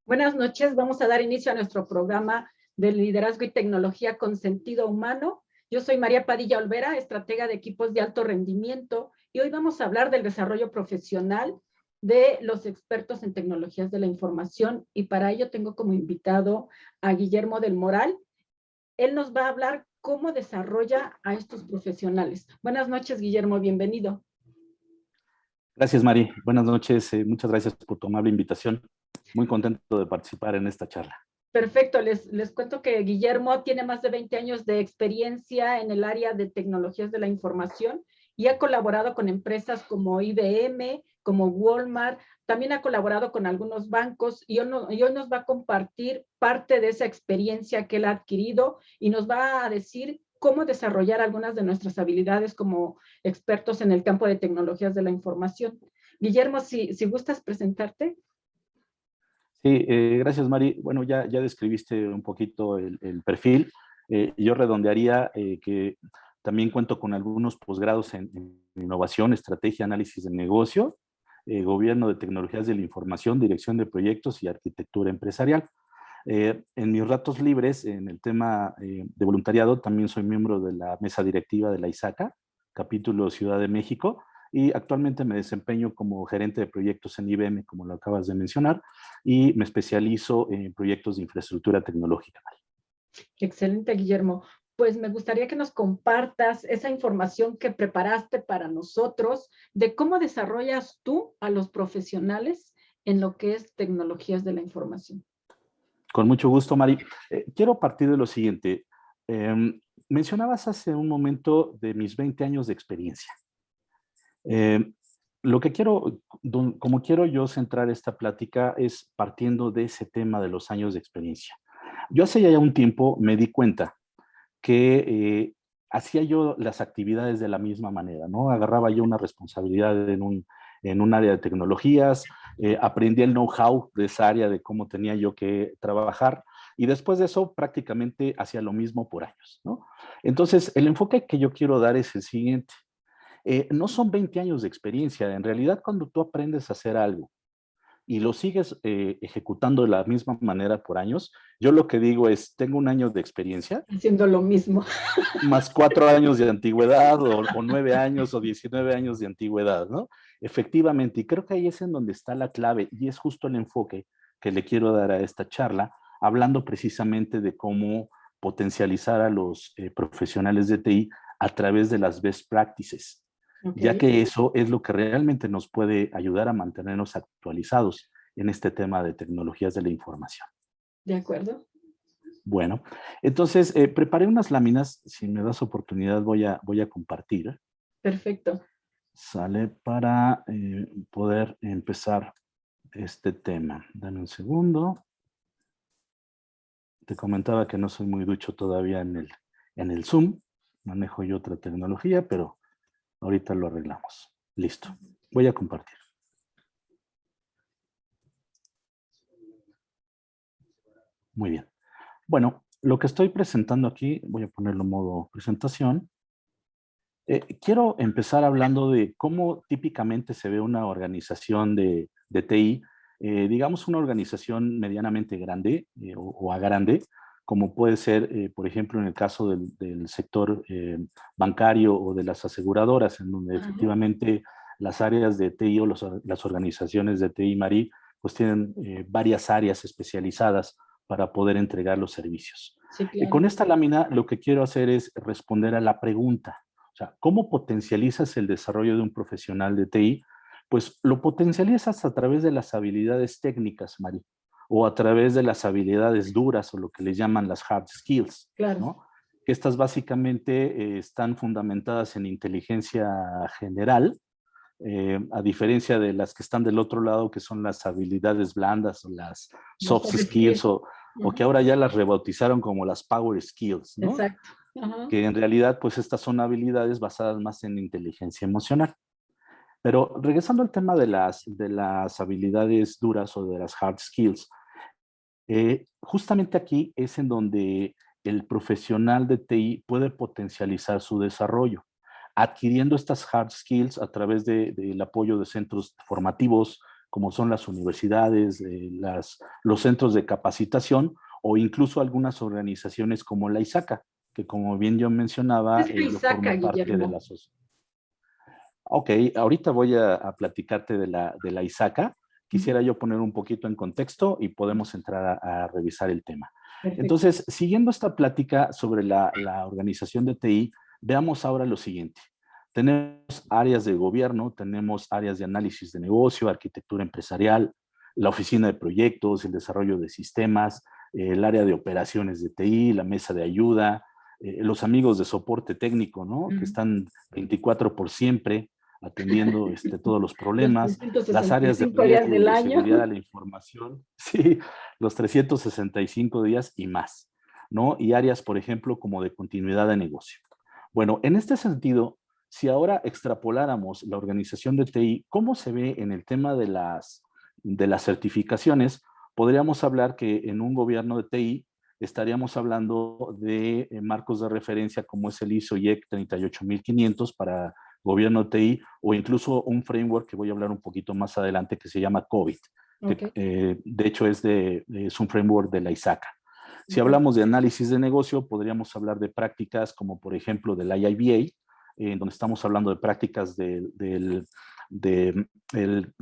Buenas noches, vamos a dar inicio a nuestro programa de liderazgo y tecnología con sentido humano. Yo soy María Padilla Olvera, estratega de equipos de alto rendimiento, y hoy vamos a hablar del desarrollo profesional de los expertos en tecnologías de la información, y para ello tengo como invitado a Guillermo del Moral. Él nos va a hablar cómo desarrolla a estos profesionales. Buenas noches, Guillermo, bienvenido. Gracias, Mari. Buenas noches. Muchas gracias por tu amable invitación. Muy contento de participar en esta charla. Perfecto, les cuento que Guillermo tiene más de 20 años de experiencia en el área de tecnologías de la información y ha colaborado con empresas como IBM, como Walmart, también ha colaborado con algunos bancos y hoy nos va a compartir parte de esa experiencia que él ha adquirido y nos va a decir cómo desarrollar algunas de nuestras habilidades como expertos en el campo de tecnologías de la información. Guillermo, si gustas presentarte. Sí, gracias, Mari. Bueno, ya describiste un poquito el perfil. Yo redondearía que también cuento con algunos posgrados en innovación, estrategia, análisis de negocio, gobierno de tecnologías de la información, dirección de proyectos y arquitectura empresarial. En mis ratos libres, en el tema de voluntariado, también soy miembro de la mesa directiva de la ISACA, capítulo Ciudad de México, y actualmente me desempeño como gerente de proyectos en IBM, como lo acabas de mencionar, y me especializo en proyectos de infraestructura tecnológica. Excelente, Guillermo. Pues me gustaría que nos compartas esa información que preparaste para nosotros de cómo desarrollas tú a los profesionales en lo que es tecnologías de la información. Con mucho gusto, Mari. Quiero partir de lo siguiente. Mencionabas hace un momento de mis 20 años de experiencia. Lo que como quiero yo centrar esta plática es partiendo de ese tema de los años de experiencia. Yo hace ya un tiempo me di cuenta que hacía yo las actividades de la misma manera, ¿no? Agarraba yo una responsabilidad en un área de tecnologías, aprendí el know-how de esa área de cómo tenía yo que trabajar y después de eso prácticamente hacía lo mismo por años, ¿no? Entonces, el enfoque que yo quiero dar es el siguiente. No son 20 años de experiencia, en realidad cuando tú aprendes a hacer algo y lo sigues ejecutando de la misma manera por años, yo lo que digo es, tengo un año de experiencia. Haciendo lo mismo. Más 4 años de antigüedad o 9 años o 19 años de antigüedad, ¿no? Efectivamente, y creo que ahí es en donde está la clave y es justo el enfoque que le quiero dar a esta charla, hablando precisamente de cómo potencializar a los profesionales de TI a través de las best practices. Okay. Ya que eso es lo que realmente nos puede ayudar a mantenernos actualizados en este tema de tecnologías de la información. De acuerdo. Bueno, entonces preparé unas láminas, si me das oportunidad voy a compartir. Perfecto. Sale para poder empezar este tema. Dame un segundo. Te comentaba que no soy muy ducho todavía en el Zoom. Manejo yo otra tecnología, pero ahorita lo arreglamos. Listo. Voy a compartir. Muy bien. Bueno, lo que estoy presentando aquí, voy a ponerlo en modo presentación. Quiero empezar hablando de cómo típicamente se ve una organización de TI, digamos una organización medianamente grande o a grande, como puede ser, por ejemplo, en el caso del sector bancario o de las aseguradoras, en donde efectivamente las áreas de TI o las organizaciones de TI, Mari, pues tienen varias áreas especializadas para poder entregar los servicios. Sí, claro. Con esta lámina lo que quiero hacer es responder a la pregunta. O sea, ¿cómo potencializas el desarrollo de un profesional de TI? Pues lo potencializas a través de las habilidades técnicas, Mari, o a través de las habilidades duras o lo que le llaman las hard skills, claro. ¿no? Que estas básicamente están fundamentadas en inteligencia general, a diferencia de las que están del otro lado, que son las habilidades blandas o las soft skills, o que ahora ya las rebautizaron como las power skills, ¿no? Exacto. Que en realidad, pues estas son habilidades basadas más en inteligencia emocional. Pero regresando al tema de las habilidades duras o de las hard skills, justamente aquí es en donde el profesional de TI puede potencializar su desarrollo, adquiriendo estas hard skills a través del apoyo de centros formativos como son las universidades, los centros de capacitación o incluso algunas organizaciones como la ISACA, que como bien yo mencionaba, Es la yo ISACA, formo parte de la Guillermo. sociedad. Ok, ahorita voy a platicarte de la ISACA. Quisiera yo poner un poquito en contexto y podemos entrar a revisar el tema. Perfecto. Entonces, siguiendo esta plática sobre la organización de TI, veamos ahora lo siguiente. Tenemos áreas de gobierno, tenemos áreas de análisis de negocio, arquitectura empresarial, la oficina de proyectos, el desarrollo de sistemas, el área de operaciones de TI, la mesa de ayuda, los amigos de soporte técnico, ¿no? Que están 24 por siempre, atendiendo todos los Los problemas, las áreas de 365 días riesgo y del de año. seguridad de la información, sí, los 365 días y más, ¿no? Y áreas, por ejemplo, como de continuidad de negocio. Bueno, en este sentido, si ahora extrapoláramos la organización de TI, ¿cómo se ve en el tema de las certificaciones? Podríamos hablar que en un gobierno de TI estaríamos hablando de marcos de referencia como es el ISO IEC 38500 para gobierno de TI, o incluso un framework que voy a hablar un poquito más adelante que se llama COVID, que Okay. de hecho es un framework de la ISACA. Si Okay. hablamos de análisis de negocio, podríamos hablar de prácticas como por ejemplo del IIBA, en donde estamos hablando de prácticas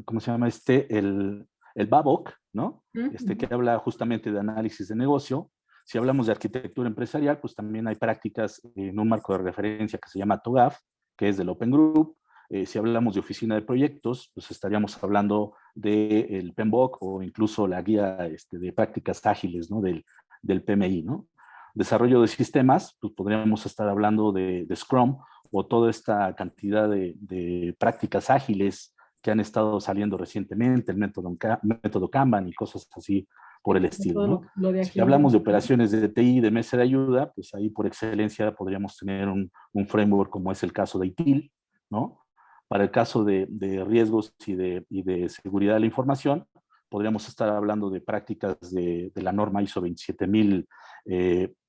¿cómo se llama el BABOC, ¿no? Que habla justamente de análisis de negocio. Si hablamos de arquitectura empresarial, pues también hay prácticas en un marco de referencia que se llama TOGAF, que es del Open Group. Si hablamos de oficina de proyectos, pues estaríamos hablando del PMBOK o incluso la guía de prácticas ágiles, ¿no? Del PMI, ¿no? Desarrollo de sistemas, pues podríamos estar hablando de Scrum o toda esta cantidad de prácticas ágiles que han estado saliendo recientemente, el método Kanban y cosas así por el estilo, Todo ¿no? lo de Si agilidad. hablamos de operaciones de TI, de mesa de ayuda, pues ahí por excelencia podríamos tener un framework como es el caso de ITIL, ¿no? Para el caso de riesgos y de seguridad de la información, podríamos estar hablando de prácticas de la norma ISO 27000,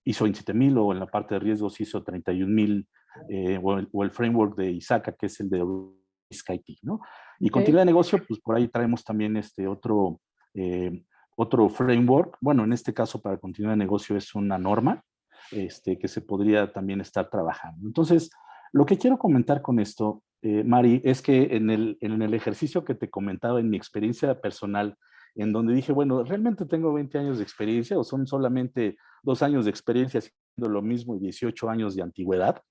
ISO 27000 o en la parte de riesgos ISO 31000 o el framework de ISACA, que es el de Risk IT, ¿no? Y continuidad de negocio, pues por ahí traemos también otro framework. Bueno, en este caso para continuidad de negocio es una norma que se podría también estar trabajando. Entonces, lo que quiero comentar con esto, Mari, es que en el ejercicio que te comentaba en mi experiencia personal, en donde dije, bueno, ¿realmente tengo 20 años de experiencia o son solamente 2 años de experiencia haciendo lo mismo y 18 años de antigüedad?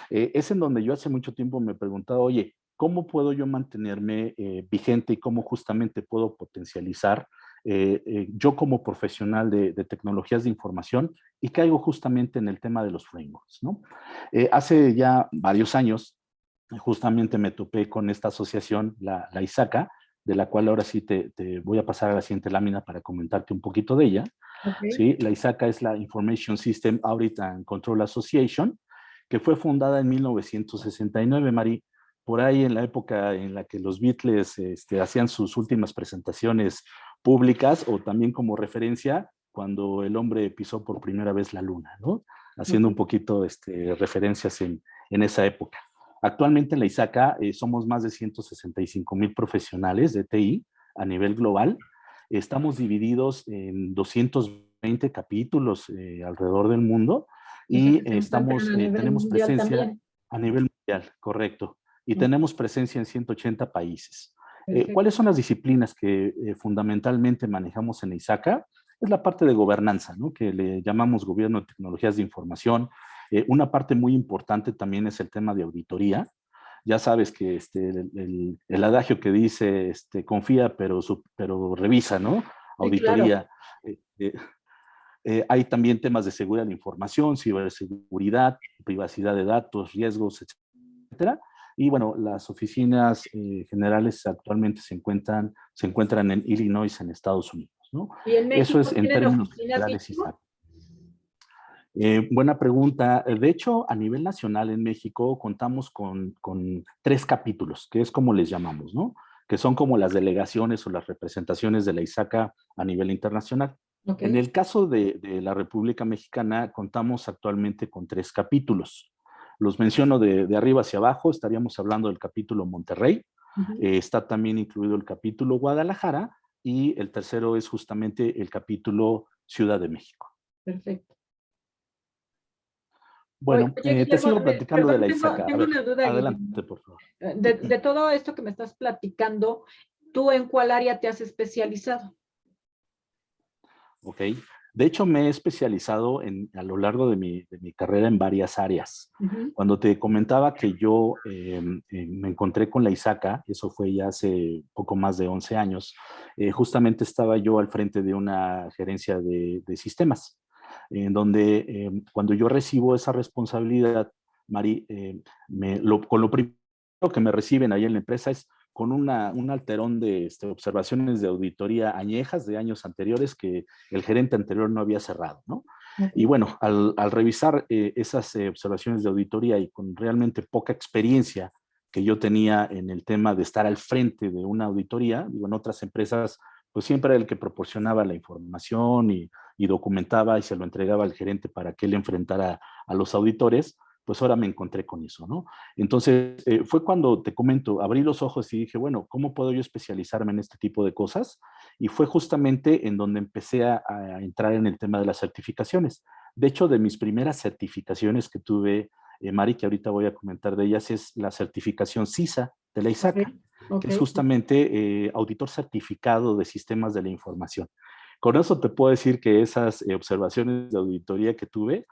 Es en donde yo hace mucho tiempo me preguntaba, oye, ¿cómo puedo yo mantenerme vigente y cómo justamente puedo potencializar yo como profesional de tecnologías de información y caigo justamente en el tema de los frameworks, ¿no? Hace ya varios años, justamente me topé con esta asociación, la ISACA, de la cual ahora sí te voy a pasar a la siguiente lámina para comentarte un poquito de ella. Okay. ¿Sí? La ISACA es la Information System Audit and Control Association, que fue fundada en 1969, Mari, por ahí en la época en la que los Beatles hacían sus últimas presentaciones públicas o también como referencia cuando el hombre pisó por primera vez la luna, ¿no? Haciendo un poquito referencias en esa época. Actualmente en la ISACA somos más de 165,000 profesionales de TI a nivel global. Estamos divididos en 220 capítulos alrededor del mundo O sea y que se encuentran a nivel tenemos mundial presencia también. a nivel mundial, correcto. Y Ok, tenemos presencia en 180 países. perfecto. ¿Cuáles son las disciplinas que fundamentalmente manejamos en ISACA? Es la parte de gobernanza, ¿no? Que le llamamos gobierno de tecnologías de información. Una parte muy importante también es el tema de auditoría. Ya sabes que el adagio que dice, confía, pero revisa, ¿no? Sí, claro. Auditoría. Eh, eh, hay también temas de seguridad de la información, ciberseguridad, privacidad de datos, riesgos, etcétera. Y bueno, las oficinas generales actualmente se encuentran en Illinois, en Estados Unidos, ¿no? ¿Y en Eso es México en tienen términos oficinas, generales, Guillermo? ISAC. Buena pregunta. De hecho, a nivel nacional en México contamos con 3 capítulos, que es como les llamamos, ¿no? Que son como las delegaciones o las representaciones de la ISACA a nivel internacional. Ok. En el caso de la República Mexicana, contamos actualmente con 3 capítulos. Los menciono de arriba hacia abajo, estaríamos hablando del capítulo Monterrey, Está también incluido el capítulo Guadalajara y el tercero es justamente el capítulo Ciudad de México. Perfecto. Bueno, Oye, te Guillermo, sigo platicando de perdón, la tengo, ISACA. A tengo ver, una duda, Guillermo. adelante, por favor. De todo esto que me estás platicando, ¿tú en cuál área te has especializado? Ok. De hecho, me he especializado a lo largo de mi carrera en varias áreas. Cuando te comentaba que yo me encontré con la ISACA, eso fue ya hace poco más de 11 años, justamente estaba yo al frente de una gerencia de sistemas, en donde cuando yo recibo esa responsabilidad, Mari, con lo primero que me reciben ahí en la empresa es con un alterón de observaciones de auditoría añejas de años anteriores que el gerente anterior no había cerrado, ¿no? Y bueno, al revisar esas observaciones de auditoría y con realmente poca experiencia que yo tenía en el tema de estar al frente de una auditoría, digo, en otras empresas, pues siempre era el que proporcionaba la información y documentaba y se lo entregaba al gerente para que él enfrentara a los auditores, pues ahora me encontré con eso, ¿no? Entonces, fue cuando te comento, abrí los ojos y dije, bueno, ¿cómo puedo yo especializarme en este tipo de cosas? Y fue justamente en donde empecé a entrar en el tema de las certificaciones. De hecho, de mis primeras certificaciones que tuve, Mari, que ahorita voy a comentar de ellas, es la certificación CISA de la ISACA, que es justamente auditor certificado de sistemas de la información. Con eso te puedo decir que esas observaciones de auditoría que tuve,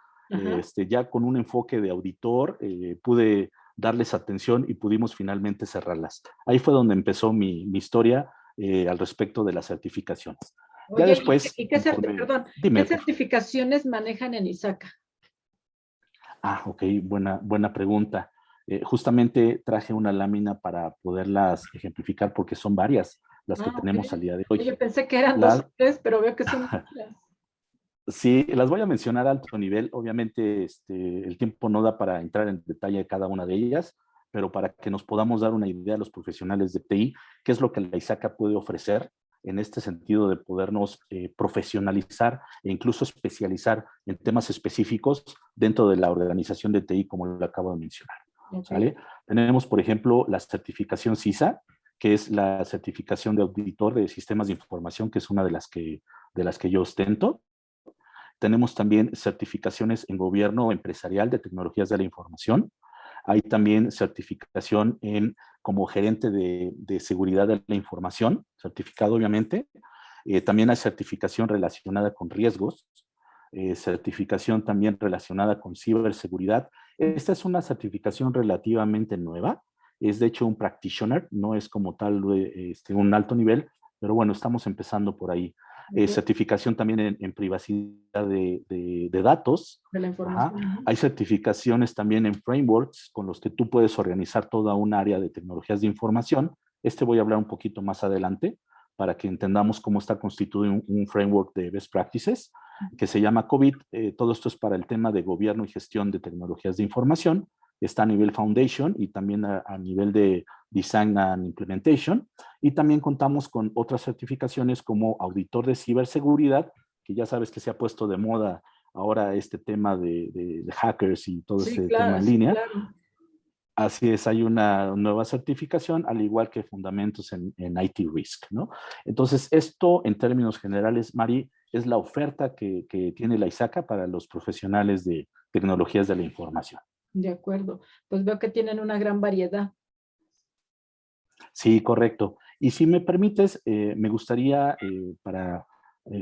ya con un enfoque de auditor, pude darles atención y pudimos finalmente cerrarlas. Ahí fue donde empezó mi historia al respecto de las certificaciones. Ya Oye, después, perdón, ¿qué dime, por favor. certificaciones manejan en ISACA? Ok, buena pregunta. Justamente traje una lámina para poderlas ejemplificar porque son varias las que Ok. tenemos al día de hoy. Oye, pensé que eran dos La, o tres, pero veo que son muchas. Sí, las voy a mencionar a alto nivel. Obviamente, el tiempo no da para entrar en detalle de cada una de ellas, pero para que nos podamos dar una idea a los profesionales de TI, qué es lo que la ISACA puede ofrecer en este sentido de podernos profesionalizar e incluso especializar en temas específicos dentro de la organización de TI, como lo acabo de mencionar. ¿Sale? Tenemos, por ejemplo, la certificación CISA, que es la certificación de auditor de sistemas de información, que es una de las que yo ostento. Tenemos también certificaciones en gobierno empresarial de tecnologías de la información. Hay también certificación como gerente de seguridad de la información, certificado obviamente. También hay certificación relacionada con riesgos, certificación también relacionada con ciberseguridad. Esta es una certificación relativamente nueva. Es de hecho un practitioner, no es como tal un alto nivel, pero bueno, estamos empezando por ahí. Certificación también en privacidad de datos. De la información. Hay certificaciones también en frameworks con los que tú puedes organizar toda un área de tecnologías de información. Voy a hablar un poquito más adelante para que entendamos cómo está constituido un framework de best practices que se llama COVID. Todo esto es para el tema de gobierno y gestión de tecnologías de información. Está a nivel foundation y también a nivel de design and implementation. Y también contamos con otras certificaciones como auditor de ciberseguridad, que ya sabes que se ha puesto de moda ahora este tema de hackers y todo Sí, este tema claro, en sí, línea. claro. Así es, hay una nueva certificación, al igual que fundamentos en IT Risk, ¿no? Entonces, esto en términos generales, Mari, es la oferta que tiene la ISACA para los profesionales de tecnologías de la información. De acuerdo. Pues veo que tienen una gran variedad. Sí, correcto. Y si me permites, me gustaría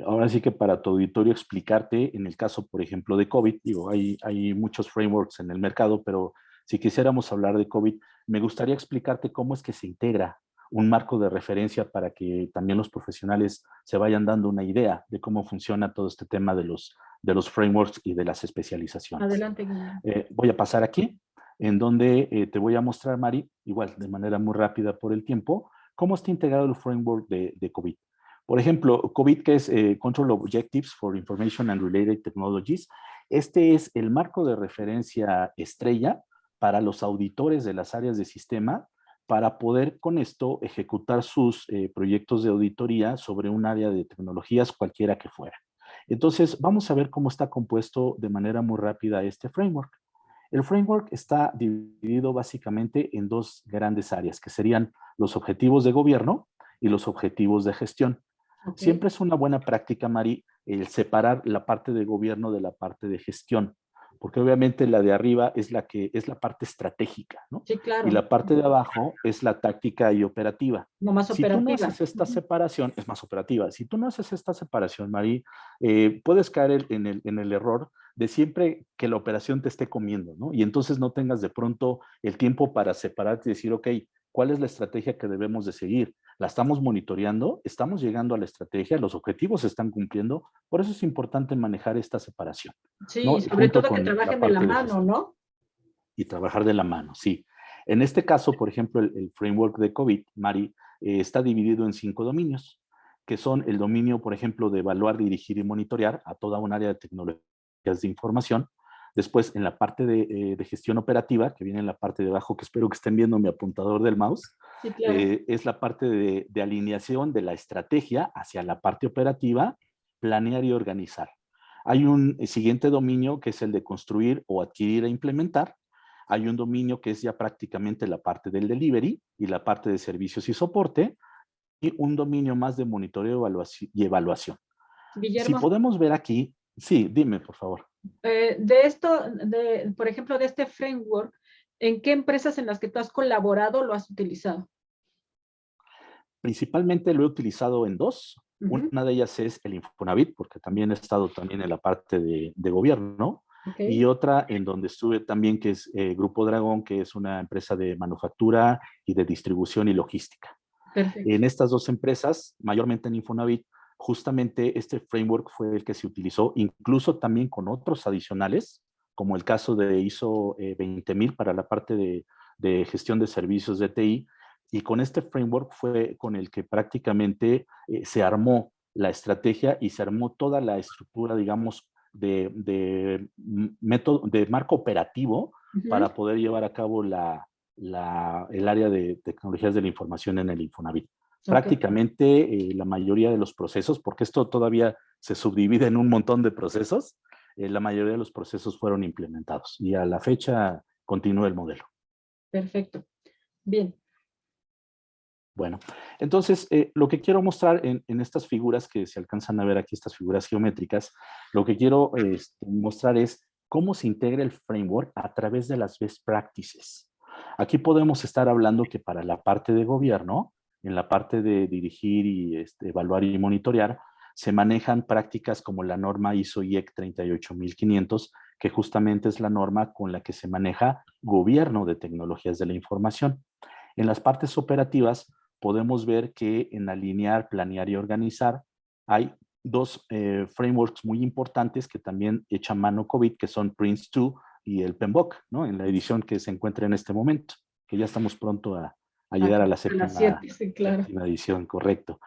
ahora sí que para tu auditorio explicarte en el caso, por ejemplo, de COVID, digo, hay muchos frameworks en el mercado, pero si quisiéramos hablar de COVID, me gustaría explicarte cómo es que se integra un marco de referencia para que también los profesionales se vayan dando una idea de cómo funciona todo este tema de los frameworks y de las especializaciones. Adelante, Guillermo. Voy a pasar aquí en donde te voy a mostrar, Mari, igual de manera muy rápida por el tiempo, cómo está integrado el framework de COVID. Por ejemplo, COVID, que es Control Objectives for Information and Related Technologies. Este es el marco de referencia estrella para los auditores de las áreas de sistema para poder con esto ejecutar sus proyectos de auditoría sobre un área de tecnologías cualquiera que fuera. Entonces, vamos a ver cómo está compuesto de manera muy rápida este framework. El framework está dividido básicamente en dos grandes áreas, que serían los objetivos de gobierno y los objetivos de gestión. Ok. Siempre es una buena práctica, Mari, el separar la parte de gobierno de la parte de gestión, porque obviamente la de arriba es la que es la parte estratégica, ¿no? Sí, Y claro. la parte de abajo es la táctica y operativa. No más Si tú no operativa. haces esta separación, es más operativa. Si tú no haces esta separación, Mari, puedes caer en el error de siempre que la operación te esté comiendo, ¿no? Y entonces no tengas de pronto el tiempo para separarte y decir, ok, ¿cuál es la estrategia que debemos de seguir? ¿La estamos monitoreando? ¿Estamos llegando a la estrategia? ¿Los objetivos se están cumpliendo? Por eso es importante manejar esta separación, Sí, ¿no? sobre Junto todo que con la trabajen de la parte de mano, gestión ¿no? y trabajar de la mano, sí. En este caso, por ejemplo, el framework de COVID, Mari, está dividido en 5 dominios, que son el dominio, por ejemplo, de evaluar, dirigir y monitorear a toda un área de tecnologías de información. Después, en la parte de gestión operativa, que viene en la parte de abajo, que espero que estén viendo mi apuntador del mouse, Sí, claro. es la parte de alineación de la estrategia hacia la parte operativa, planear y organizar. Hay un siguiente dominio que es el de construir o adquirir e implementar. Hay un dominio que es ya prácticamente la parte del delivery y la parte de servicios y soporte, y un dominio más de monitoreo y evaluación. Si Guillermo, podemos ver aquí, sí, dime por favor. de esto, por ejemplo, de este framework, ¿en qué empresas en las que tú has colaborado lo has utilizado? Principalmente lo he utilizado en dos. Ujú. Una de ellas es el Infonavit, porque también he estado también en la parte de gobierno, Ok, y otra en donde estuve también, que es Grupo Dragón, que es una empresa de manufactura y de distribución y logística. perfecto. En estas dos empresas, mayormente en Infonavit, justamente este framework fue el que se utilizó, incluso también con otros adicionales, como el caso de ISO 20000 para la parte de gestión de servicios de TI, y con este framework fue con el que prácticamente se armó la estrategia y se armó toda la estructura, digamos, de método, de marco operativo Ujú. para poder llevar a cabo el área de tecnologías de la información en el Infonavit. Ok, Prácticamente la mayoría de los procesos, porque esto todavía se subdivide en un montón de procesos, la mayoría de los procesos fueron implementados y a la fecha continúa el modelo. perfecto. Bien. Bueno, entonces lo que quiero mostrar en estas figuras que se alcanzan a ver aquí, estas figuras geométricas, lo que quiero mostrar es cómo se integra el framework a través de las best practices. Aquí podemos estar hablando que para la parte de gobierno, en la parte de dirigir y evaluar y monitorear, se manejan prácticas como la norma ISO IEC 38500, que justamente es la norma con la que se maneja gobierno de tecnologías de la información. En las partes operativas podemos ver que en alinear, planear y organizar hay dos frameworks muy importantes que también echan mano COVID, que son Prince2 y el PMBOK, ¿no? En la edición que se encuentra en este momento, que ya estamos pronto a llegar a la A las 7, sí, claro. séptima edición, correcto.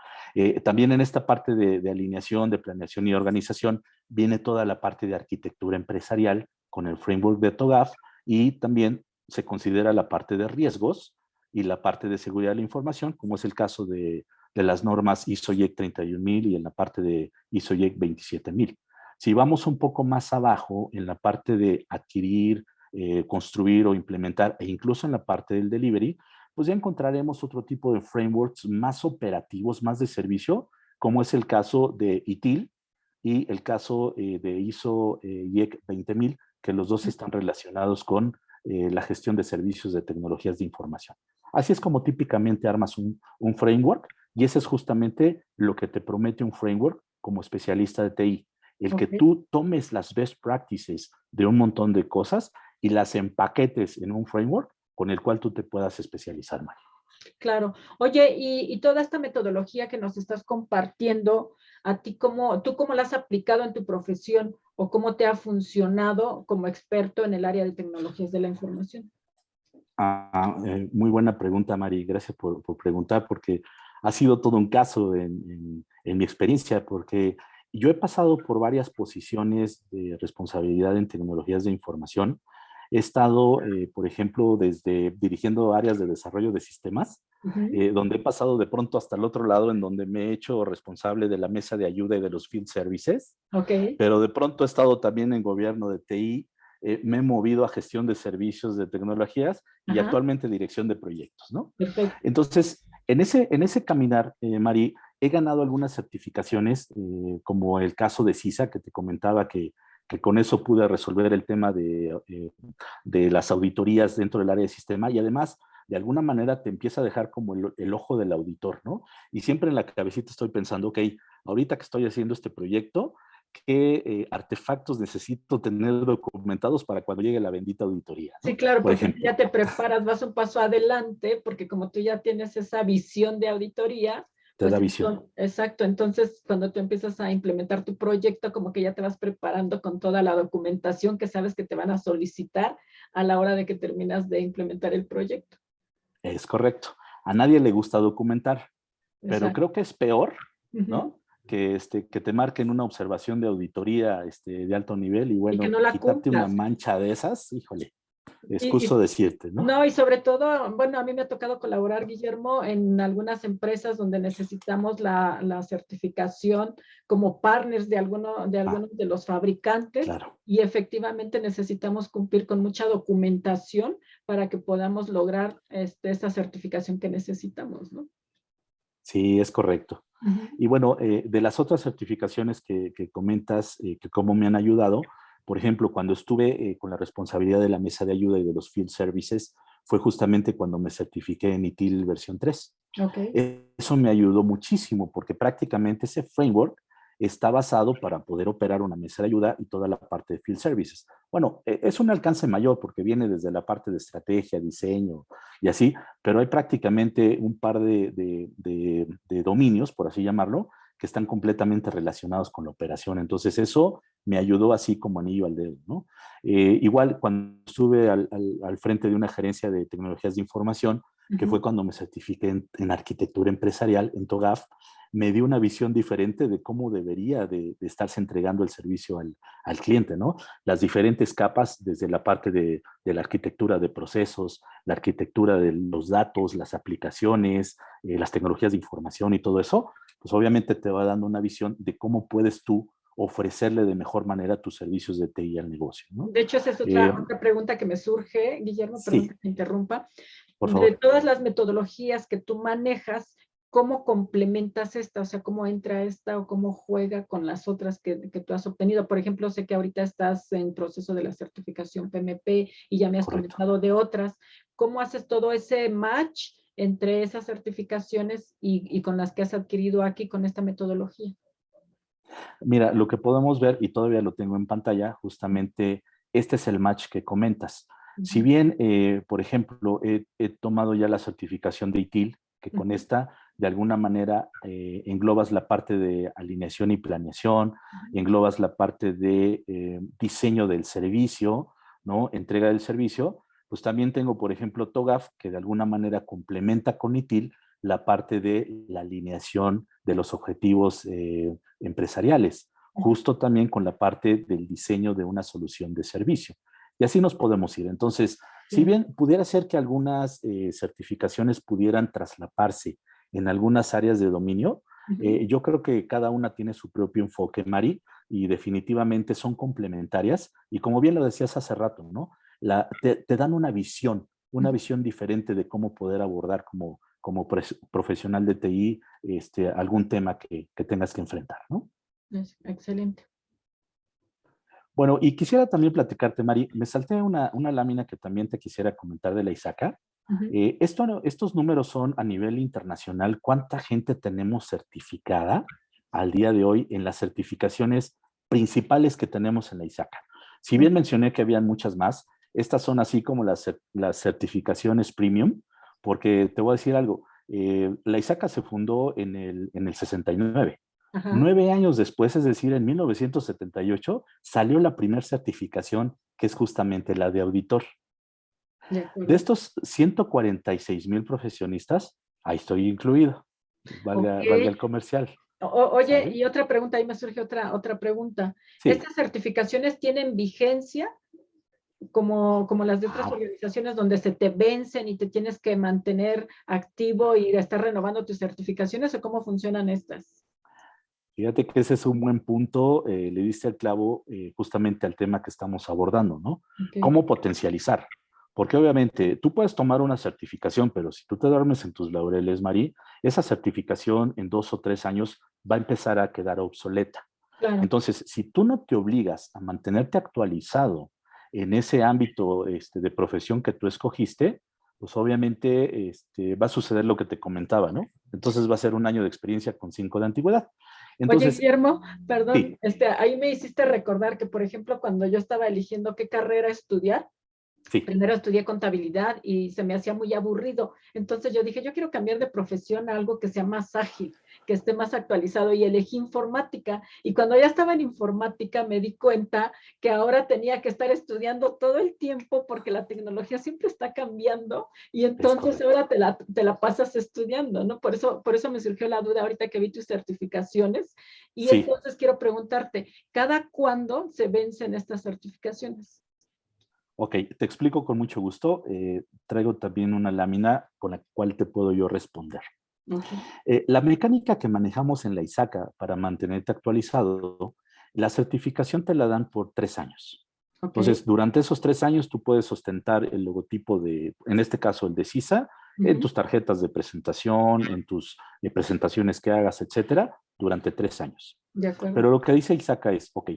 También en esta parte de alineación, de planeación y organización, viene toda la parte de arquitectura empresarial con el framework de TOGAF, y también se considera la parte de riesgos y la parte de seguridad de la información, como es el caso de las normas ISO IEC 31000 y en la parte de ISO IEC 27000. Si vamos un poco más abajo en la parte de adquirir, construir o implementar, e incluso en la parte del delivery, pues ya encontraremos otro tipo de frameworks más operativos, más de servicio, como es el caso de ITIL y el caso de ISO IEC 20000, que los dos están relacionados con la gestión de servicios de tecnologías de información. Así es como típicamente armas un framework, y ese es justamente lo que te promete un framework como especialista de TI. El que Ok, tú tomes las best practices de un montón de cosas y las empaquetes en un framework con el cual tú te puedas especializar, María. claro. Oye, y toda esta metodología que nos estás compartiendo, ¿a ti tú cómo la has aplicado en tu profesión o cómo te ha funcionado como experto en el área de tecnologías de la información? Muy buena pregunta, Mari. Gracias por preguntar, porque ha sido todo un caso en mi experiencia, porque yo he pasado por varias posiciones de responsabilidad en tecnologías de información. He estado, por ejemplo, desde dirigiendo áreas de desarrollo de sistemas, Ujú. donde he pasado de pronto hasta el otro lado, en donde me he hecho responsable de la mesa de ayuda y de los field services, Ok, pero de pronto he estado también en gobierno de TI, me he movido a gestión de servicios de tecnologías y Ajá, actualmente dirección de proyectos, ¿no? perfecto. Entonces, en ese caminar, Mari, he ganado algunas certificaciones, como el caso de CISA, que te comentaba que con eso pude resolver el tema de las auditorías dentro del área de sistema y además, de alguna manera te empieza a dejar como el ojo del auditor, ¿no? Y siempre en la cabecita estoy pensando, ok, ahorita que estoy haciendo este proyecto, ¿qué artefactos necesito tener documentados para cuando llegue la bendita auditoría, Sí, ¿no? claro, Por porque tú ya ejemplo, te preparas, vas un paso adelante, porque como tú ya tienes esa visión de auditoría, te da pues visión. exacto, entonces cuando tú empiezas a implementar tu proyecto, como que ya te vas preparando con toda la documentación que sabes que te van a solicitar a la hora de que terminas de implementar el proyecto. Es correcto. A nadie le gusta documentar, pero Exacto. creo que es peor, Ujú. ¿no? Que te marquen una observación de auditoría de alto nivel y Y que bueno, no la quitarte una cumplas. mancha de esas, híjole, Y excuso decirte, ¿no? no, y sobre todo, bueno, a mí me ha tocado colaborar, Guillermo, en algunas empresas donde necesitamos la certificación como partners de Ah, algunos de los fabricantes claro. y efectivamente necesitamos cumplir con mucha documentación para que podamos lograr esta certificación que necesitamos, ¿no? Sí, es correcto. Ujú, Y bueno, de las otras certificaciones que comentas, que cómo me han ayudado, por ejemplo, cuando estuve con la responsabilidad de la mesa de ayuda y de los field services, fue justamente cuando me certifiqué en ITIL versión 3. ok. Eso me ayudó muchísimo porque prácticamente ese framework está basado para poder operar una mesa de ayuda y toda la parte de field services. Bueno, es un alcance mayor porque viene desde la parte de estrategia, diseño y así, pero hay prácticamente un par de dominios, por así llamarlo, que están completamente relacionados con la operación. Entonces eso me ayudó así como anillo al dedo, ¿no? Igual cuando estuve al frente de una gerencia de tecnologías de información, que fue Ujú. cuando me certifiqué en arquitectura empresarial en TOGAF, me dio una visión diferente de cómo debería de estarse entregando el servicio al cliente, ¿no? Las diferentes capas, desde la parte de la arquitectura de procesos, la arquitectura de los datos, las aplicaciones, las tecnologías de información y todo eso, pues obviamente te va dando una visión de cómo puedes tú ofrecerle de mejor manera tus servicios de TI al negocio, ¿no? De hecho, esa es Eh, otra pregunta que me surge, Guillermo, perdón sí, que te interrumpa. por De favor. todas las metodologías que tú manejas, ¿cómo complementas esta? O sea, ¿cómo entra esta o cómo juega con las otras que tú has obtenido? Por ejemplo, sé que ahorita estás en proceso de la certificación PMP y ya me has Correcto. comentado de otras. ¿Cómo haces todo ese match entre esas certificaciones y con las que has adquirido aquí con esta metodología? Mira, lo que podemos ver, y todavía lo tengo en pantalla, justamente este es el match que comentas. Si Ujú, bien, por ejemplo, he tomado ya la certificación de ITIL, que con ujú, esta, de alguna manera, englobas la parte de alineación y planeación, ujú. englobas la parte de diseño del servicio, ¿no? Entrega del servicio, pues también tengo, por ejemplo, TOGAF, que de alguna manera complementa con ITIL la parte de la alineación de los objetivos empresariales, justo también con la parte del diseño de una solución de servicio. Y así nos podemos ir. Entonces, si Sí. bien pudiera ser que algunas certificaciones pudieran traslaparse en algunas áreas de dominio, Ujú. yo creo que cada una tiene su propio enfoque, Mari, y definitivamente son complementarias. Y como bien lo decías hace rato, ¿no? Te dan una visión diferente de cómo poder abordar como profesional de TI algún tema que tengas que enfrentar, ¿no? Excelente. Bueno, y quisiera también platicarte, Mari, me salté una lámina que también te quisiera comentar de la ISACA. Ujú. Estos números son a nivel internacional. ¿Cuánta gente tenemos certificada al día de hoy en las certificaciones principales que tenemos en la ISACA? Si bien mencioné que habían muchas más, estas son así como las certificaciones premium, porque te voy a decir algo, la ISACA se fundó en el 69. Ajá, 9 años después, es decir, en 1978, salió la primera certificación, que es justamente la de auditor. de De acuerdo. estos 146,000 profesionistas, ahí estoy incluido, Ok. valga el comercial, Oye, ¿sale? y otra pregunta, ahí me surge otra pregunta. Sí, ¿Estas certificaciones tienen vigencia como las de otras wow. organizaciones donde se te vencen y te tienes que mantener activo y estar renovando tus certificaciones o cómo funcionan estas? Fíjate que ese es un buen punto, le diste al clavo justamente al tema que estamos abordando, ¿no? Ok. ¿Cómo potencializar? Porque obviamente tú puedes tomar una certificación, pero si tú te duermes en tus laureles, Mari, esa certificación en 2 o 3 años va a empezar a quedar obsoleta. Claro. Entonces, si tú no te obligas a mantenerte actualizado en ese ámbito de profesión que tú escogiste, pues obviamente va a suceder lo que te comentaba, ¿no? Entonces va a ser un año de experiencia con 5 de antigüedad. Oye, Entonces, Guillermo, perdón, sí, ahí me hiciste recordar que, por ejemplo, cuando yo estaba eligiendo qué carrera estudiar, sí, primero estudié contabilidad y se me hacía muy aburrido. Entonces yo dije, yo quiero cambiar de profesión a algo que sea más ágil, que esté más actualizado y elegí informática. Y cuando ya estaba en informática me di cuenta que ahora tenía que estar estudiando todo el tiempo porque la tecnología siempre está cambiando y es entonces correcto. ahora te la pasas estudiando, ¿no? Por eso me surgió la duda ahorita que vi tus certificaciones y Sí, entonces quiero preguntarte, ¿cada cuándo se vencen estas certificaciones? ok, te explico con mucho gusto. Traigo también una lámina con la cual te puedo yo responder. Ok, La mecánica que manejamos en la ISACA para mantenerte actualizado, la certificación te la dan por 3 años. ok. Entonces, durante esos 3 años tú puedes ostentar el logotipo de, en este caso, el de CISA, en Ujú. tus tarjetas de presentación, en tus presentaciones que hagas, etcétera, durante 3 años. De acuerdo. Pero lo que dice ISACA es, ok,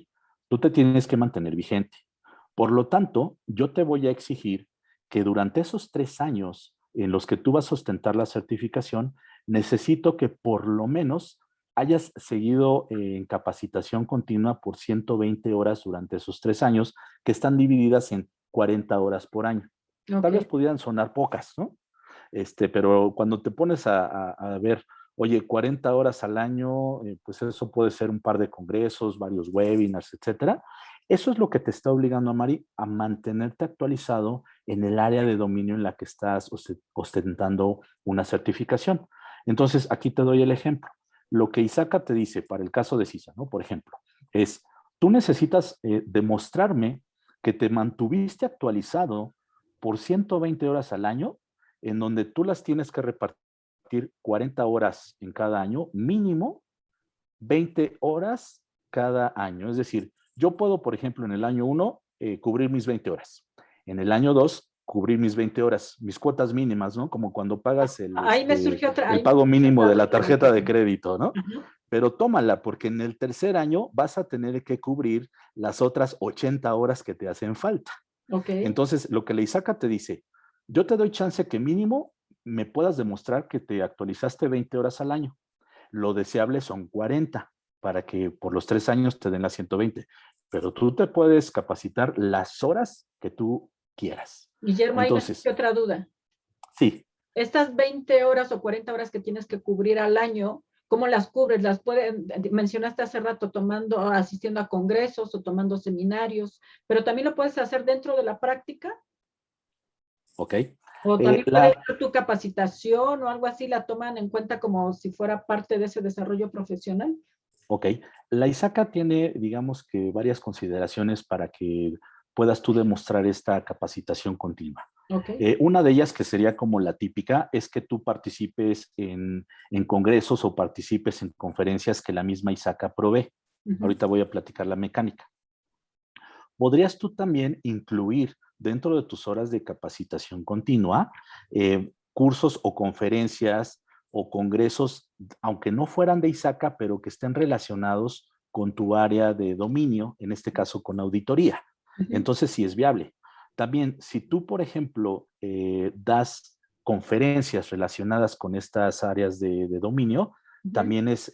tú te tienes que mantener vigente. Por lo tanto, yo te voy a exigir que durante esos 3 años en los que tú vas a ostentar la certificación, necesito que por lo menos hayas seguido en capacitación continua por 120 horas durante esos 3 años, que están divididas en 40 horas por año. Tal Ok. vez pudieran sonar pocas, ¿no? Pero cuando te pones a ver, oye, 40 horas al año, pues eso puede ser un par de congresos, varios webinars, etcétera. Eso es lo que te está obligando a Mari a mantenerte actualizado en el área de dominio en la que estás ostentando una certificación. Entonces, aquí te doy el ejemplo. Lo que Isaka te dice para el caso de CISA, ¿no? Por ejemplo, es, tú necesitas demostrarme que te mantuviste actualizado por 120 horas al año en donde tú las tienes que repartir 40 horas en cada año, mínimo 20 horas cada año. Es decir, yo puedo, por ejemplo, en el año 1 cubrir mis 20 horas. En el año 2 cubrir mis 20 horas, mis cuotas mínimas, ¿no? Como cuando pagas el Ahí me pago surgió mínimo otra de la duda. tarjeta de crédito, ¿no? Ajá. Pero tómala, porque en el tercer año vas a tener que cubrir las otras 80 horas que te hacen falta. Ok, Entonces, lo que la ISACA te dice, yo te doy chance que mínimo me puedas demostrar que te actualizaste 20 horas al año. Lo deseable son 40 para que por los 3 años te den las 120. Pero tú te puedes capacitar las horas que tú quieras. Guillermo, ahí me Entonces, surgió otra duda. sí, Estas 20 horas o 40 horas que tienes que cubrir al año, ¿cómo las cubres? Mencionaste hace rato asistiendo a congresos o tomando seminarios, pero también lo puedes hacer dentro de la práctica ok. o Eh, también puedes la, hacer tu capacitación o algo así, la toman en cuenta como si fuera parte de ese desarrollo profesional. Ok, la ISACA tiene, digamos que, varias consideraciones para que puedas tú demostrar esta capacitación continua. Ok. Una de ellas, que sería como la típica, es que tú participes en congresos o participes en conferencias que la misma ISACA provee. Ujú. Ahorita voy a platicar la mecánica. Podrías tú también incluir dentro de tus horas de capacitación continua cursos o conferencias o congresos, aunque no fueran de ISACA, pero que estén relacionados con tu área de dominio, en este caso con auditoría. Ujú. Entonces, sí es viable. También, si tú, por ejemplo, das conferencias relacionadas con estas áreas de dominio, Ujú. también es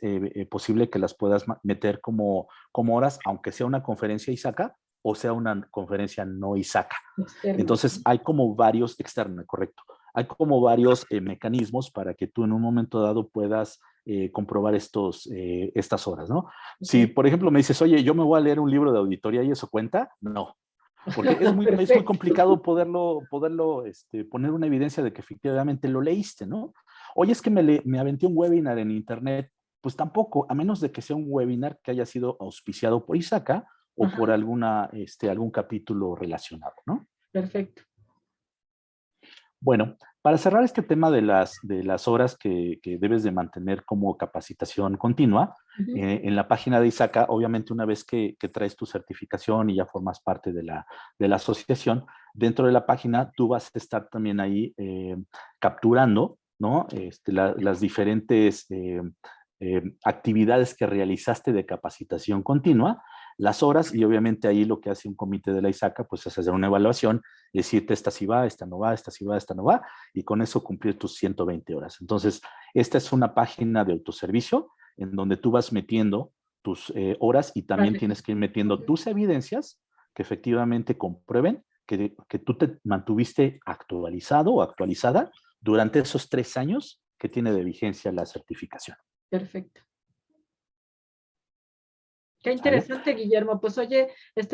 posible que las puedas meter como horas, aunque sea una conferencia ISACA, o sea una conferencia no ISACA. Externa. Entonces, hay como varios, externa, correcto. Hay como varios mecanismos para que tú en un momento dado puedas comprobar estas horas, ¿no? Ok. Si, por ejemplo, me dices, oye, yo me voy a leer un libro de auditoría y eso cuenta, no. Porque es muy Perfecto. complicado poderlo poner una evidencia de que efectivamente lo leíste, ¿no? Oye, es que me aventé un webinar en internet, pues tampoco, a menos de que sea un webinar que haya sido auspiciado por ISACA o por Ajá. algún capítulo relacionado, ¿no? Perfecto. Bueno, Para cerrar este tema de las horas que debes de mantener como capacitación continua, en la página de ISACA, obviamente una vez que traes tu certificación y ya formas parte de la asociación, dentro de la página tú vas a estar también ahí capturando, ¿no? Las diferentes actividades que realizaste de capacitación continua, las horas, y obviamente ahí lo que hace un comité de la ISACA, pues es hacer una evaluación, decirte esta sí va, esta no va, esta sí va, esta no va, y con eso cumplir tus 120 horas. Entonces, esta es una página de autoservicio en donde tú vas metiendo tus horas y también tienes que ir metiendo tus evidencias que efectivamente comprueben que tú te mantuviste actualizado o actualizada durante esos 3 años que tiene de vigencia la certificación. Perfecto. Qué ¿Sale? interesante, Guillermo. Pues oye,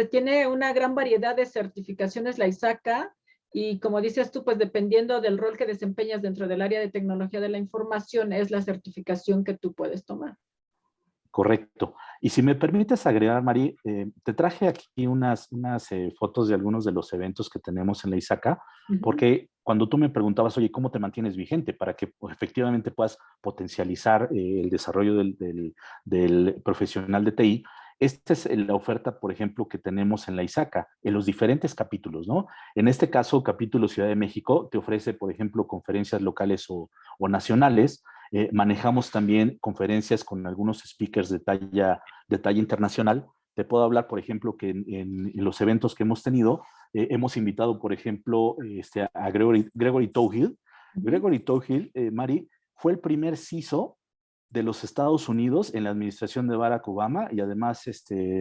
tiene una gran variedad de certificaciones la ISACA y como dices tú, pues dependiendo del rol que desempeñas dentro del área de tecnología de la información, es la certificación que tú puedes tomar. Correcto. Y si me permites agregar, Mari, te traje aquí unas fotos de algunos de los eventos que tenemos en la ISACA, porque cuando tú me preguntabas, oye, ¿cómo te mantienes vigente para que pues, efectivamente puedas potencializar el desarrollo del profesional de TI? Esta es la oferta, por ejemplo, que tenemos en la ISACA, en los diferentes capítulos, ¿no? En este caso, capítulo Ciudad de México te ofrece, por ejemplo, conferencias locales o nacionales. Manejamos también conferencias con algunos speakers de talla internacional. Te puedo hablar, por ejemplo, que en los eventos que hemos tenido, hemos invitado, por ejemplo, a Gregory Touhill. Gregory Touhill, Mari, fue el primer CISO de los Estados Unidos en la administración de Barack Obama y además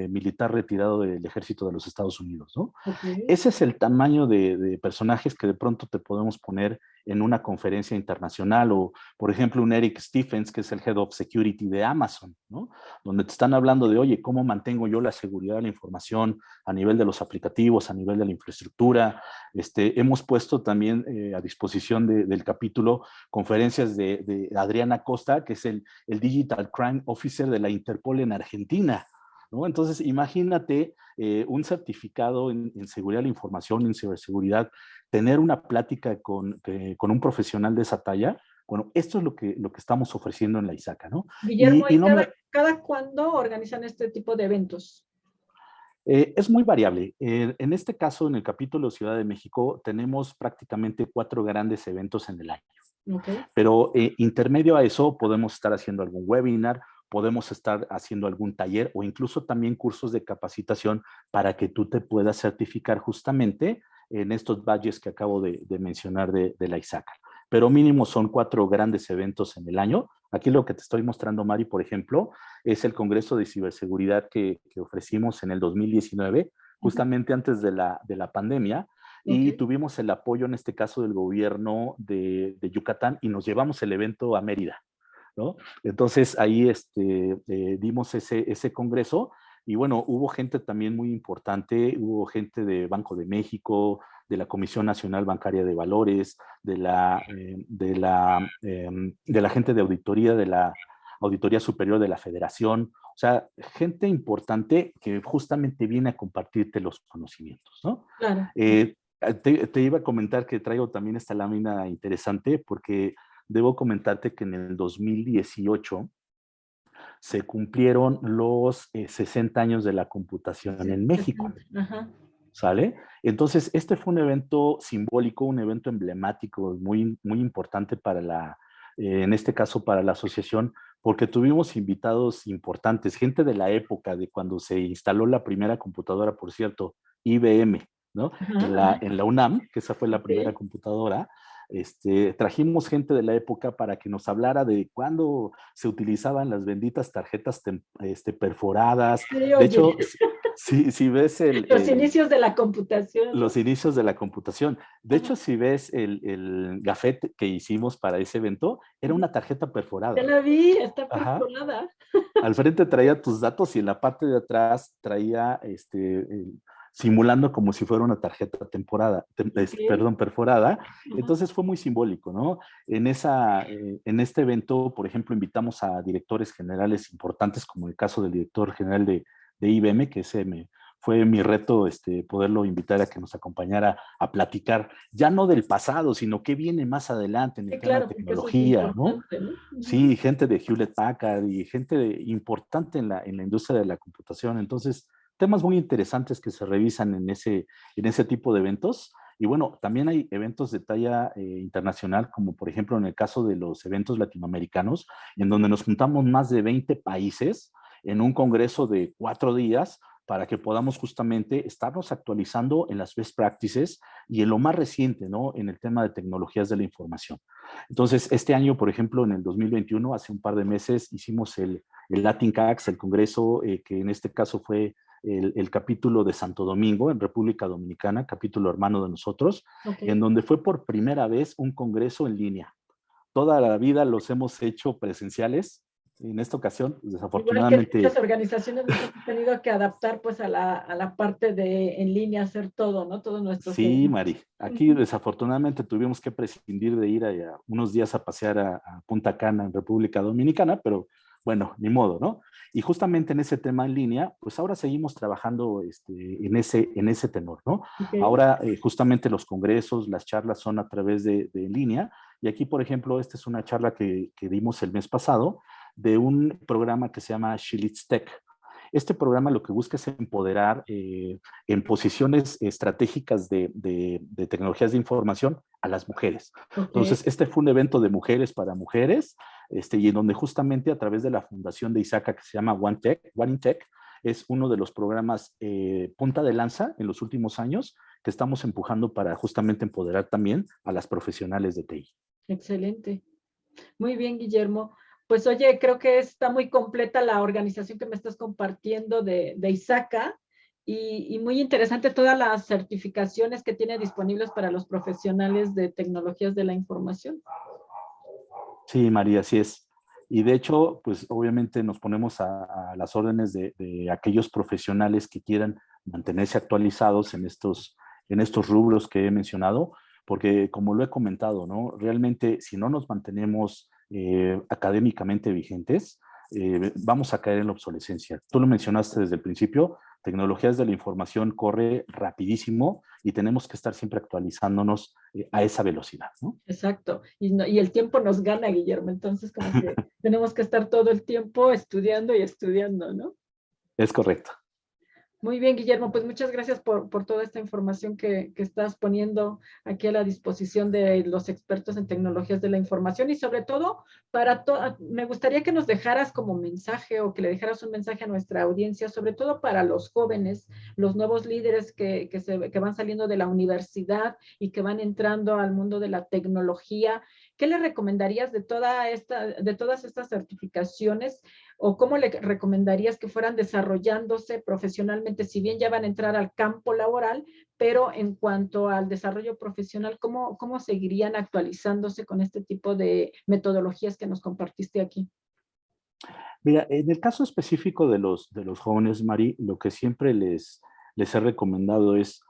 militar retirado del ejército de los Estados Unidos, ¿no? Okay. Ese es el tamaño de personajes que de pronto te podemos poner en una conferencia internacional o, por ejemplo, un Eric Stephens, que es el Head of Security de Amazon, ¿no? Donde te están hablando de, oye, ¿cómo mantengo yo la seguridad de la información a nivel de los aplicativos, a nivel de la infraestructura? Hemos puesto también a disposición del capítulo conferencias de Adriana Costa, que es el Digital Crime Officer de la Interpol en Argentina, ¿no? Entonces, imagínate un certificado en seguridad de la información, en ciberseguridad, tener una plática con un profesional de esa talla. Bueno, esto es lo que estamos ofreciendo en la ISACA, ¿no? Guillermo, Y ¿y no me, cada cuándo organizan este tipo de eventos? es muy variable. En este caso, en el capítulo Ciudad de México, tenemos prácticamente 4 grandes eventos en el año. Okay. Pero intermedio a eso podemos estar haciendo algún webinar, podemos estar haciendo algún taller o incluso también cursos de capacitación para que tú te puedas certificar justamente en estos badges que acabo de mencionar de la ISACA. Pero mínimo son 4 grandes eventos en el año. Aquí lo que te estoy mostrando, Mari, por ejemplo, es el Congreso de Ciberseguridad que ofrecimos en el 2019, justamente antes de la pandemia, y Okay. tuvimos el apoyo en este caso del gobierno de Yucatán y nos llevamos el evento a Mérida, ¿no? Entonces ahí dimos ese congreso y bueno, hubo gente también muy importante, hubo gente de Banco de México, de la Comisión Nacional Bancaria de Valores, de la gente de auditoría, de la Auditoría Superior de la Federación, o sea, gente importante que justamente viene a compartirte los conocimientos, ¿no? Claro. Te iba a comentar que traigo también esta lámina interesante porque debo comentarte que en el 2018 se cumplieron los 60 años de la computación en México, 60. Ajá. ¿sale? Entonces, este fue un evento simbólico, un evento emblemático, muy, muy importante para en este caso para la asociación, porque tuvimos invitados importantes, gente de la época de cuando se instaló la primera computadora, por cierto, IBM, ¿no? Ajá, ajá. En la UNAM, que esa fue la primera Okay. computadora. Trajimos gente de la época para que nos hablara de cuándo se utilizaban las benditas tarjetas perforadas. Sí, De oye, hecho, si ves los inicios de la computación, ¿no? los inicios de la computación. De Ajá. hecho, si ves el gafete que hicimos para ese evento, era una tarjeta Ya perforada. la vi, está Ajá. perforada. Al frente traía tus datos y en la parte de atrás traía simulando como si fuera una tarjeta Okay. perforada. Ajá. Entonces fue muy simbólico, ¿no? En este evento, por ejemplo, invitamos a directores generales importantes, como el caso del director general de IBM, que fue mi reto poderlo invitar a que nos acompañara a platicar, ya no del pasado, sino qué viene más adelante en el Sí, tema de claro, porque eso es tecnología, ¿no? importante, ¿no? Ujú. Sí, gente de Hewlett Packard y gente importante en la industria de la computación. Entonces, temas muy interesantes que se revisan en ese tipo de eventos. Y bueno, también hay eventos de talla internacional, como por ejemplo en el caso de los eventos latinoamericanos, en donde nos juntamos más de 20 países en un congreso de 4 días para que podamos justamente estarnos actualizando en las best practices y en lo más reciente, ¿no? En el tema de tecnologías de la información. Entonces, este año, por ejemplo, en el 2021, hace un par de meses, hicimos el Latin CAX, el congreso, que en este caso fue el capítulo de Santo Domingo, en República Dominicana, capítulo hermano de nosotros, Ok. en donde fue por primera vez un congreso en línea. Toda la vida los hemos hecho presenciales. En esta ocasión, pues, Igual que muchas desafortunadamente, organizaciones nos hemos tenido que adaptar pues a la parte de en línea, hacer todo, ¿no? Todos nuestros sí, eventos. Mari, aquí Ujú. desafortunadamente tuvimos que prescindir de ir unos días a pasear a Punta Cana en República Dominicana, pero bueno, ni modo, ¿no? Y justamente en ese tema en línea, pues ahora seguimos trabajando en ese tenor, ¿no? Ok. Ahora justamente los congresos, las charlas son a través de línea, y aquí, por ejemplo, esta es una charla que dimos el mes pasado de un programa que se llama She Leads Tech. Este programa lo que busca es empoderar en posiciones estratégicas de tecnologías de información a las mujeres. Ok. Entonces, este fue un evento de mujeres para mujeres, y en donde justamente a través de la fundación de ISACA que se llama One in Tech, es uno de los programas punta de lanza en los últimos años que estamos empujando para justamente empoderar también a las profesionales de TI. Excelente. Muy bien, Guillermo. Pues oye, creo que está muy completa la organización que me estás compartiendo de ISACA y muy interesante todas las certificaciones que tiene disponibles para los profesionales de tecnologías de la información. Sí, María, así es. Y de hecho, pues obviamente nos ponemos a las órdenes de aquellos profesionales que quieran mantenerse actualizados en estos rubros que he mencionado, porque como lo he comentado, ¿no? Realmente si no nos mantenemos académicamente vigentes, vamos a caer en la obsolescencia. Tú lo mencionaste desde el principio, tecnologías de la información corre rapidísimo y tenemos que estar siempre actualizándonos a esa velocidad, ¿no? Exacto. Y el tiempo nos gana, Guillermo. Entonces, como que tenemos que estar todo el tiempo estudiando y estudiando, ¿no? Es correcto. Muy bien, Guillermo, pues muchas gracias por toda esta información que estás poniendo aquí a la disposición de los expertos en tecnologías de la información y sobre todo me gustaría que nos dejaras como mensaje o que le dejaras un mensaje a nuestra audiencia, sobre todo para los jóvenes, los nuevos líderes que van saliendo de la universidad y que van entrando al mundo de la tecnología. ¿Qué le recomendarías de todas estas certificaciones? ¿O cómo le recomendarías que fueran desarrollándose profesionalmente, si bien ya van a entrar al campo laboral, pero en cuanto al desarrollo profesional, cómo seguirían actualizándose con este tipo de metodologías que nos compartiste aquí? Mira, en el caso específico de los jóvenes, Mari, lo que siempre les he recomendado es,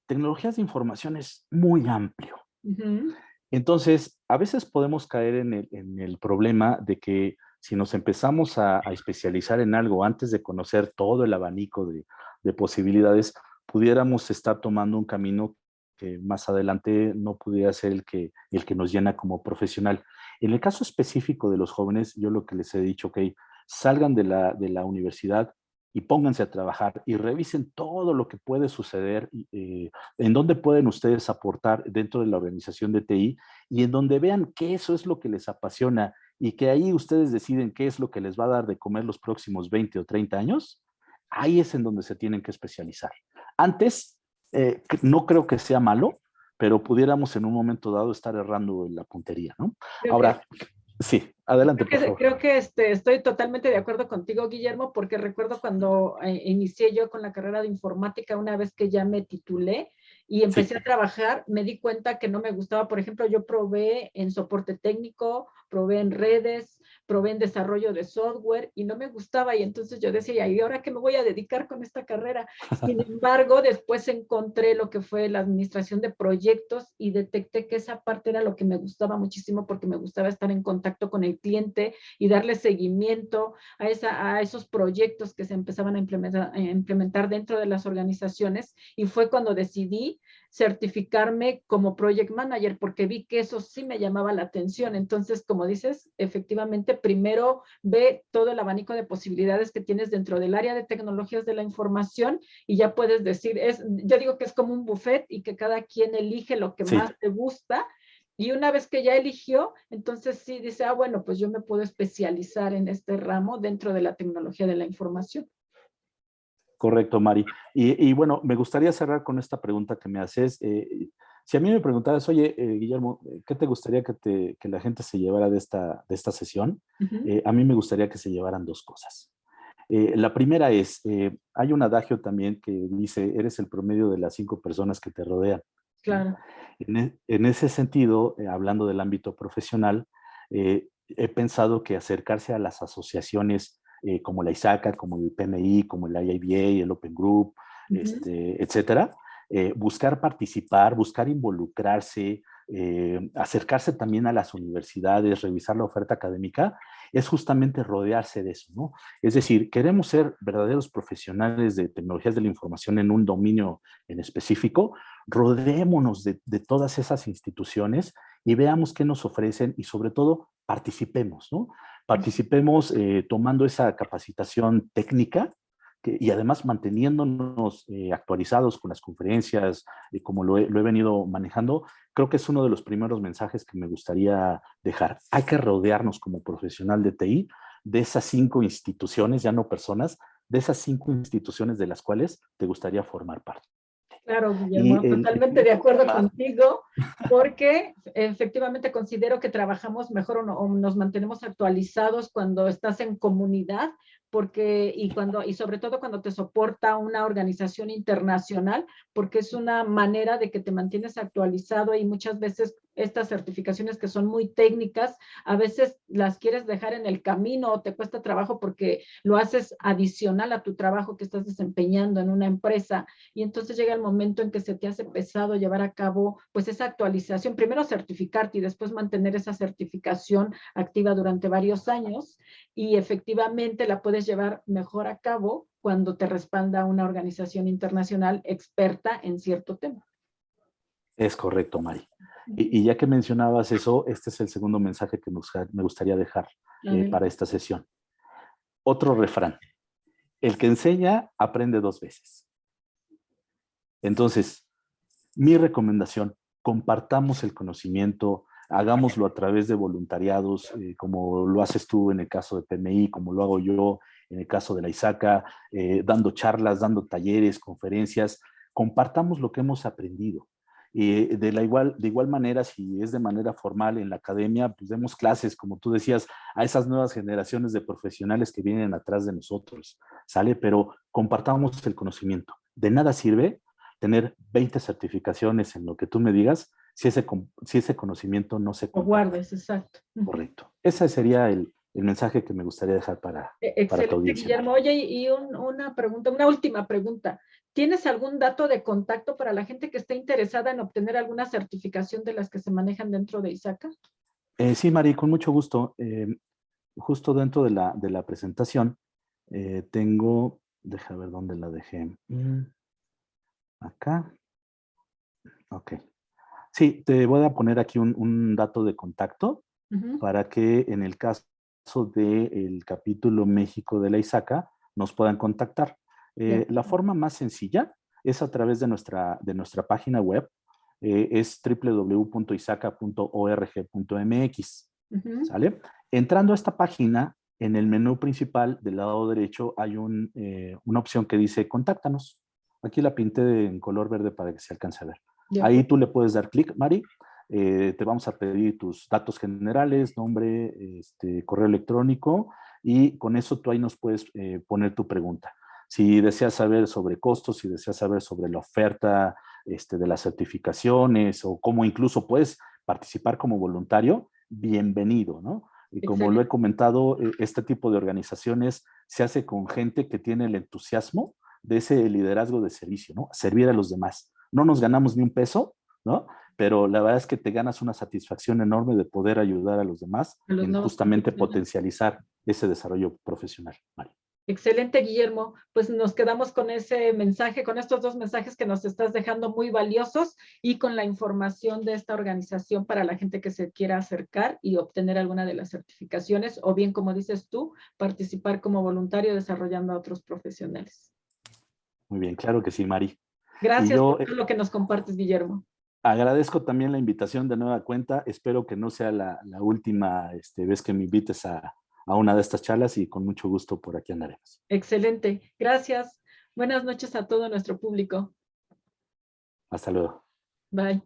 tecnologías de información es muy amplio. Ujú. Entonces, a veces podemos caer en el problema de que si nos empezamos a especializar en algo antes de conocer todo el abanico de posibilidades, pudiéramos estar tomando un camino que más adelante no pudiera ser el que nos llena como profesional. En el caso específico de los jóvenes, yo lo que les he dicho, ok, salgan de la universidad y pónganse a trabajar y revisen todo lo que puede suceder, en dónde pueden ustedes aportar dentro de la organización de TI, y en donde vean que eso es lo que les apasiona y que ahí ustedes deciden qué es lo que les va a dar de comer los próximos 20 o 30 años, ahí es en donde se tienen que especializar. Antes, no creo que sea malo, pero pudiéramos en un momento dado estar errando en la puntería, ¿no? Creo que Ahora, sí, adelante, por favor. estoy totalmente de acuerdo contigo, Guillermo, porque recuerdo cuando inicié yo con la carrera de informática, una vez que ya me titulé y Sí, empecé a trabajar, me di cuenta que no me gustaba. Por ejemplo, yo probé en soporte técnico, probé en redes, probé en desarrollo de software y no me gustaba y entonces yo decía, ¿y ahora qué me voy a dedicar con esta carrera? Sin embargo, después encontré lo que fue la administración de proyectos y detecté que esa parte era lo que me gustaba muchísimo porque me gustaba estar en contacto con el cliente y darle seguimiento a esos proyectos que se empezaban a implementar dentro de las organizaciones y fue cuando decidí certificarme como project manager porque vi que eso sí me llamaba la atención. Entonces, como dices, efectivamente, primero ve todo el abanico de posibilidades que tienes dentro del área de tecnologías de la información y ya puedes decir, yo digo que es como un buffet y que cada quien elige lo que Sí, más te gusta. Y una vez que ya eligió, entonces sí dice, bueno, pues yo me puedo especializar en este ramo dentro de la tecnología de la información. correcto, Mari. Y bueno, me gustaría cerrar con esta pregunta que me haces. Si a mí me preguntaras, oye, Guillermo, ¿qué te gustaría que la gente se llevara de esta sesión? Ujú. A mí me gustaría que se llevaran dos cosas. La primera es, hay un adagio también que dice, eres el promedio de las 5 personas que te rodean, ¿no? Claro. En ese sentido, hablando del ámbito profesional, he pensado que acercarse a las asociaciones como la ISACA, como el PMI, como el IIBA, el Open Group, Ujú. etcétera, buscar participar, buscar involucrarse, acercarse también a las universidades, revisar la oferta académica, es justamente rodearse de eso, ¿no? Es decir, queremos ser verdaderos profesionales de tecnologías de la información en un dominio en específico, rodémonos de todas esas instituciones y veamos qué nos ofrecen y sobre todo participemos, ¿no? Participemos tomando esa capacitación técnica y además manteniéndonos actualizados con las conferencias, como lo he venido manejando, creo que es uno de los primeros mensajes que me gustaría dejar. Hay que rodearnos como profesional de TI de esas 5 instituciones, ya no personas, de esas 5 instituciones de las cuales te gustaría formar parte. Claro, Y Guillermo, totalmente el de acuerdo tema, contigo, porque efectivamente considero que trabajamos mejor o nos mantenemos actualizados cuando estás en comunidad, porque y sobre todo cuando te soporta una organización internacional, porque es una manera de que te mantienes actualizado y muchas veces estas certificaciones que son muy técnicas, a veces las quieres dejar en el camino o te cuesta trabajo porque lo haces adicional a tu trabajo que estás desempeñando en una empresa y entonces llega el momento en que se te hace pesado llevar a cabo pues esa actualización, primero certificarte y después mantener esa certificación activa durante varios años y efectivamente la puedes llevar mejor a cabo cuando te respalda una organización internacional experta en cierto tema. es correcto, Mari. Y ya que mencionabas eso, este es el segundo mensaje que me gustaría dejar para esta sesión. Otro refrán, el que enseña aprende 2 veces. Entonces, mi recomendación, compartamos el conocimiento, hagámoslo a través de voluntariados, como lo haces tú en el caso de PMI, como lo hago yo en el caso de la ISACA, dando charlas, dando talleres, conferencias, compartamos lo que hemos aprendido. De igual manera, si es de manera formal en la academia, pues demos clases, como tú decías, a esas nuevas generaciones de profesionales que vienen atrás de nosotros, ¿sale? Pero compartamos el conocimiento. De nada sirve tener 20 certificaciones en lo que tú me digas si ese conocimiento no se O comparte. guardes, exacto. Correcto. Ese sería el mensaje que me gustaría dejar para tu Excelente, audiencia, Guillermo. Mari. Oye, una pregunta, una última pregunta. ¿Tienes algún dato de contacto para la gente que esté interesada en obtener alguna certificación de las que se manejan dentro de ISACA? Sí, Mari, con mucho gusto. Justo dentro de la presentación tengo, deja ver dónde la dejé. Acá. Ok. Sí, te voy a poner aquí un dato de contacto Ujú. para que en el caso del capítulo México de la ISACA nos puedan contactar. De La acuerdo. forma más sencilla es a través de nuestra página web, es www.isaca.org.mx, Ujú. ¿sale? Entrando a esta página, en el menú principal del lado derecho hay una opción que dice contáctanos. Aquí la pinté en color verde para que se alcance a ver. De Ahí acuerdo. tú le puedes dar clic, Mari. Te vamos a pedir tus datos generales, nombre, correo electrónico, y con eso tú ahí nos puedes poner tu pregunta. Si deseas saber sobre costos, si deseas saber sobre la oferta de las certificaciones o cómo incluso puedes participar como voluntario, bienvenido, ¿no? Y como lo he comentado, este tipo de organizaciones se hace con gente que tiene el entusiasmo de ese liderazgo de servicio, ¿no? Servir a los demás. No nos ganamos ni un peso, ¿no? Pero la verdad es que te ganas una satisfacción enorme de poder ayudar a los demás en justamente potencializar ese desarrollo profesional. Vale. Excelente, Guillermo. Pues nos quedamos con ese mensaje, con estos dos mensajes que nos estás dejando muy valiosos y con la información de esta organización para la gente que se quiera acercar y obtener alguna de las certificaciones o bien, como dices tú, participar como voluntario desarrollando a otros profesionales. Muy bien, claro que sí, Mari. Gracias por todo lo que nos compartes, Guillermo. Agradezco también la invitación de nueva cuenta. Espero que no sea la última vez que me invites a una de estas charlas y con mucho gusto por aquí andaremos. Excelente. Gracias. Buenas noches a todo nuestro público. Hasta luego. Bye.